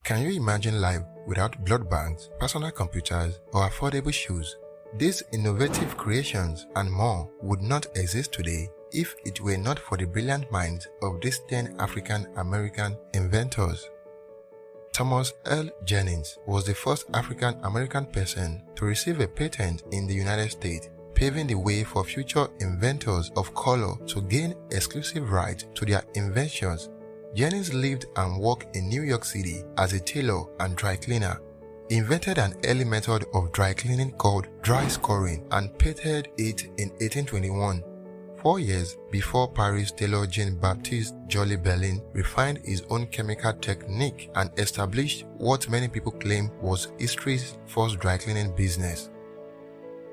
Can you imagine life without blood banks, personal computers, or affordable shoes? These innovative creations and more would not exist today if it were not for the brilliant minds of these 10 African-American inventors. Thomas L. Jennings was the first African-American person to receive a patent in the United States, paving the way for future inventors of color to gain exclusive rights to their inventions. Jennings lived and worked in New York City as a tailor and dry cleaner. He invented an early method of dry cleaning called dry scouring and patented it in 1821. 4 years before Paris tailor Jean Baptiste Jolly-Bellin refined his own chemical technique and established what many people claim was history's first dry cleaning business.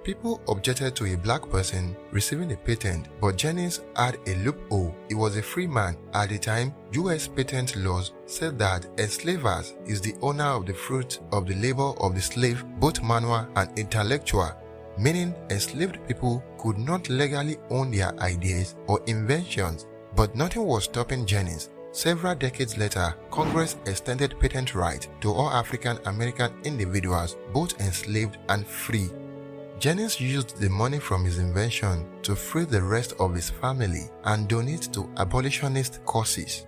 People objected to a black person receiving a patent, but Jennings had a loophole. He was a free man. At the time, U.S. patent laws said that enslavers is the owner of the fruit of the labor of the slave, both manual and intellectual, meaning enslaved people could not legally own their ideas or inventions. But nothing was stopping Jennings. Several decades later, Congress extended patent rights to all African American individuals, both enslaved and free. Jennings used the money from his invention to free the rest of his family and donate to abolitionist causes.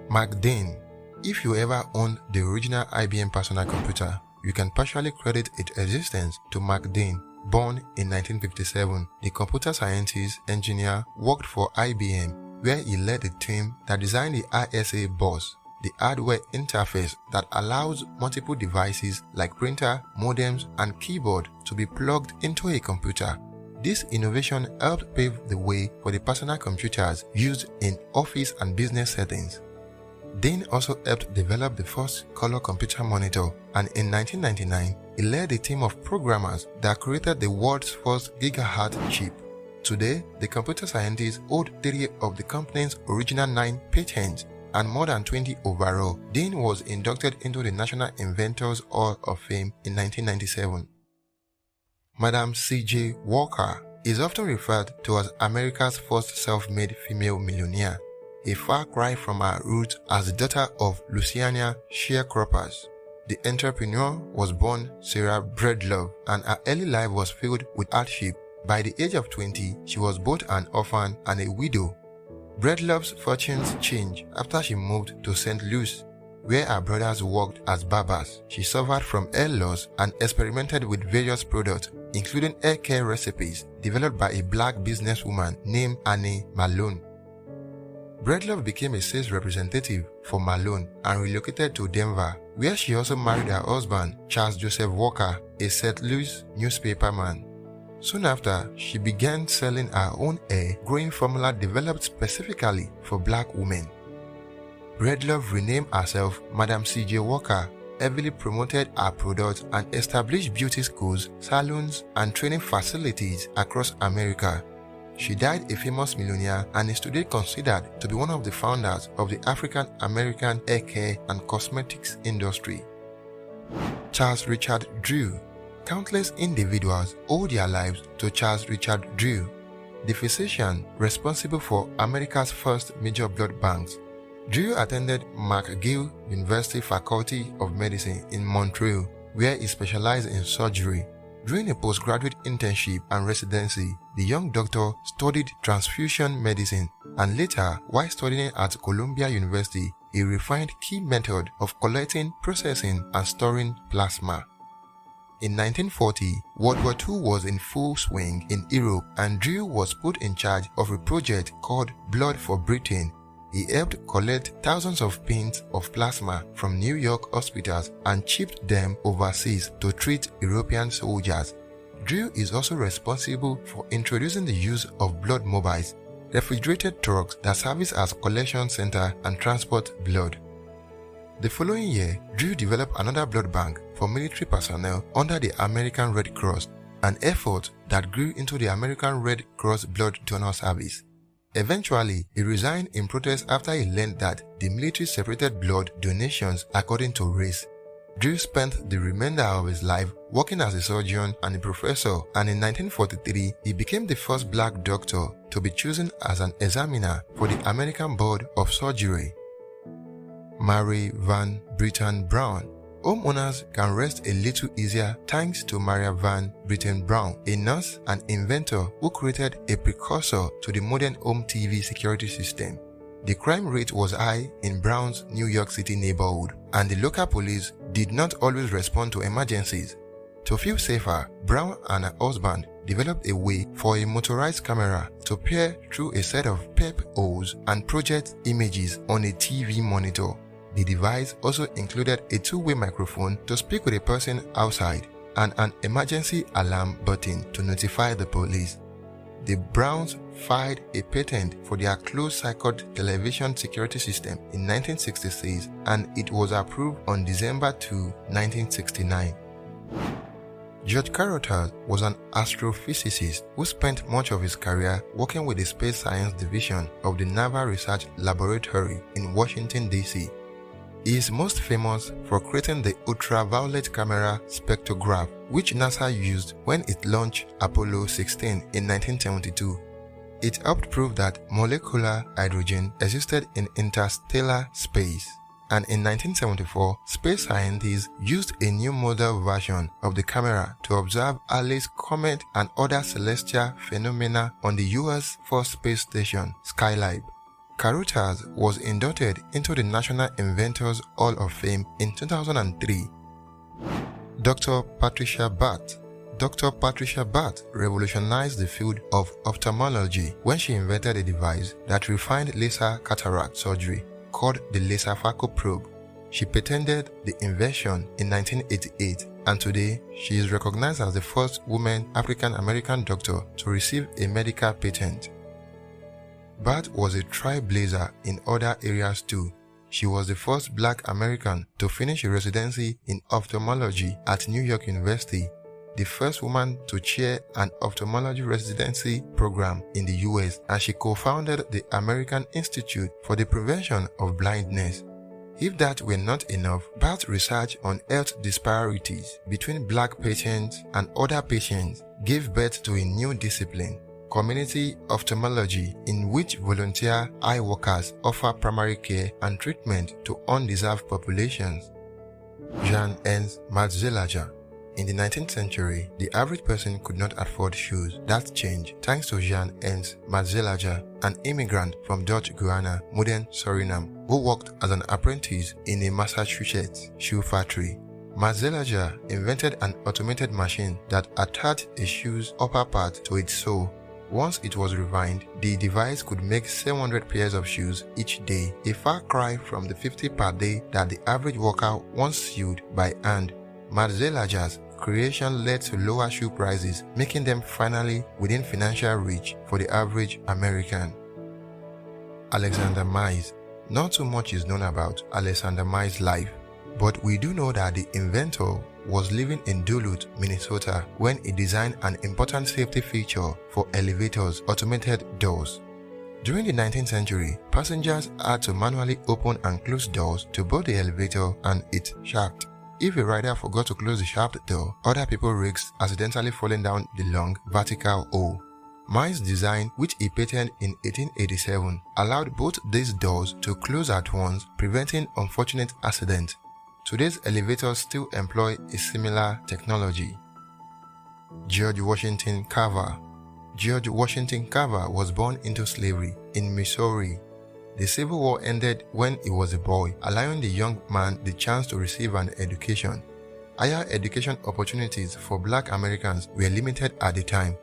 McDean. If you ever owned the original IBM personal computer, you can partially credit its existence to McDean. Born in 1957, the computer scientist engineer worked for IBM, where he led the team that designed the ISA bus, the hardware interface that allows multiple devices like printer, modems, and keyboard to be plugged into a computer. This innovation helped pave the way for the personal computers used in office and business settings. Dean also helped develop the first color computer monitor, and in 1999, he led a team of programmers that created the world's first gigahertz chip. Today, the computer scientists hold 3 of the company's original 9 patents and more than 20 overall. Dean was inducted into the National Inventors Hall of Fame in 1997. Madam C.J. Walker is often referred to as America's first self-made female millionaire, a far cry from her roots as the daughter of Louisiana sharecroppers. The entrepreneur was born Sarah Breedlove, and her early life was filled with hardship. By the age of 20, she was both an orphan and a widow. Breedlove's fortunes changed after she moved to St. Louis, where her brothers worked as barbers. She suffered from hair loss and experimented with various products, including hair care recipes developed by a black businesswoman named Annie Malone. Breedlove became a sales representative for Malone and relocated to Denver, where she also married her husband, Charles Joseph Walker, a St. Louis newspaperman. Soon after, she began selling her own hair growing formula developed specifically for black women. Breedlove renamed herself Madam C.J. Walker, heavily promoted her products, and established beauty schools, salons, and training facilities across America. She died a famous millionaire and is today considered to be one of the founders of the African-American hair care and cosmetics industry. Charles Richard Drew. Countless individuals owe their lives to Charles Richard Drew, the physician responsible for America's first major blood banks. Drew attended McGill University Faculty of Medicine in Montreal, where he specialized in surgery. During a postgraduate internship and residency, the young doctor studied transfusion medicine, and later, while studying at Columbia University, he refined key method of collecting, processing, and storing plasma. In 1940, World War II was in full swing in Europe, and Drew was put in charge of a project called Blood for Brittan. He helped collect thousands of pints of plasma from New York hospitals and shipped them overseas to treat European soldiers. Drew is also responsible for introducing the use of blood mobiles, refrigerated trucks that service as collection center and transport blood. The following year, Drew developed another blood bank for military personnel under the American Red Cross, an effort that grew into the American Red Cross Blood Donor Service. Eventually, he resigned in protest after he learned that the military separated blood donations according to race. Drew spent the remainder of his life working as a surgeon and a professor, and in 1943, he became the first black doctor to be chosen as an examiner for the American Board of Surgery. Mary Van Brittan Brown. Homeowners can rest a little easier thanks to Maria Van Brittan Brown, a nurse and inventor who created a precursor to the modern home TV security system. The crime rate was high in Brown's New York City neighborhood, and the local police did not always respond to emergencies. To feel safer, Brown and her husband developed a way for a motorized camera to peer through a set of peepholes and project images on a TV monitor. The device also included a two-way microphone to speak with a person outside and an emergency alarm button to notify the police. The Browns filed a patent for their closed-circuit television security system in 1966, and it was approved on December 2, 1969. George Carruthers was an astrophysicist who spent much of his career working with the Space Science Division of the Naval Research Laboratory in Washington, D.C. He is most famous for creating the ultraviolet camera spectrograph, which NASA used when it launched Apollo 16 in 1972. It helped prove that molecular hydrogen existed in interstellar space. And in 1974, space scientists used a new model version of the camera to observe Halley's Comet and other celestial phenomena on the U.S. Force Space Station, Skylab. Carruthers was inducted into the National Inventors Hall of Fame in 2003. Dr. Patricia Bath. Dr. Patricia Bath revolutionized the field of ophthalmology when she invented a device that refined laser cataract surgery called the laser phaco probe. She patented the invention in 1988, and today she is recognized as the first woman African-American doctor to receive a medical patent. Bath was a trailblazer in other areas too. She was the first Black American to finish a residency in ophthalmology at New York University, the first woman to chair an ophthalmology residency program in the US, and she co-founded the American Institute for the Prevention of Blindness. If that were not enough, Bath's research on health disparities between Black patients and other patients gave birth to a new discipline, community ophthalmology, in which volunteer eye workers offer primary care and treatment to undeserved populations. Jean Baptiste. In the 19th century, the average person could not afford shoes. That changed thanks to Jean Baptiste, an immigrant from Dutch Guiana, modern Suriname, who worked as an apprentice in a Massachusetts shoe factory. Baptiste invented an automated machine that attached a shoe's upper part to its sole. Once it was refined, the device could make 700 pairs of shoes each day, a far cry from the 50 per day that the average worker once sewed by hand. Baptiste's creation led to lower shoe prices, making them finally within financial reach for the average American. Alexander Miles. Not too much is known about Alexander Miles' life, but we do know that the inventor was living in Duluth, Minnesota when he designed an important safety feature for elevators' automated doors. During the 19th century, passengers had to manually open and close doors to both the elevator and its shaft. If a rider forgot to close the shaft door, other people risked accidentally falling down the long vertical hole. Miles' design, which he patented in 1887, allowed both these doors to close at once, preventing unfortunate accidents. Today's elevators still employ a similar technology. George Washington Carver. George Washington Carver was born into slavery in Missouri. The Civil War ended when he was a boy, allowing the young man the chance to receive an education. Higher education opportunities for Black Americans were limited at the time,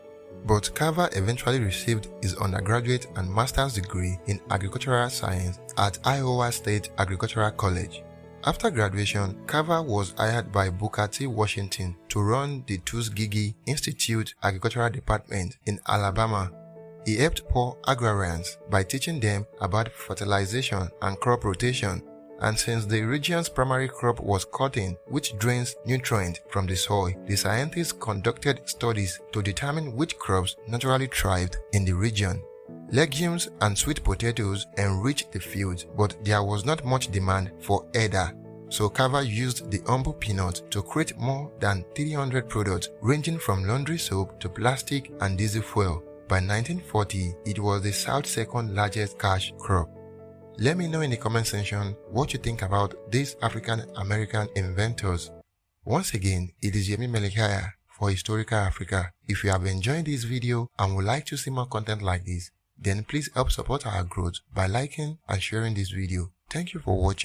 but Carver eventually received his undergraduate and master's degree in agricultural science at Iowa State Agricultural College. After graduation, Carver was hired by Booker T. Washington to run the Tuskegee Institute Agricultural Department in Alabama. He helped poor agrarians by teaching them about fertilization and crop rotation, and since the region's primary crop was cotton, which drains nutrients from the soil, the scientists conducted studies to determine which crops naturally thrived in the region. Legumes and sweet potatoes enriched the fields, but there was not much demand for either. So Carver used the humble peanut to create more than 300 products ranging from laundry soap to plastic and diesel fuel. By 1940, it was the South's second largest cash crop. Let me know in the comment section what you think about these African American inventors. Once again, it is Yemi Melekaya for Historical Africa. If you have enjoyed this video and would like to see more content like this, then please help support our growth by liking and sharing this video. Thank you for watching.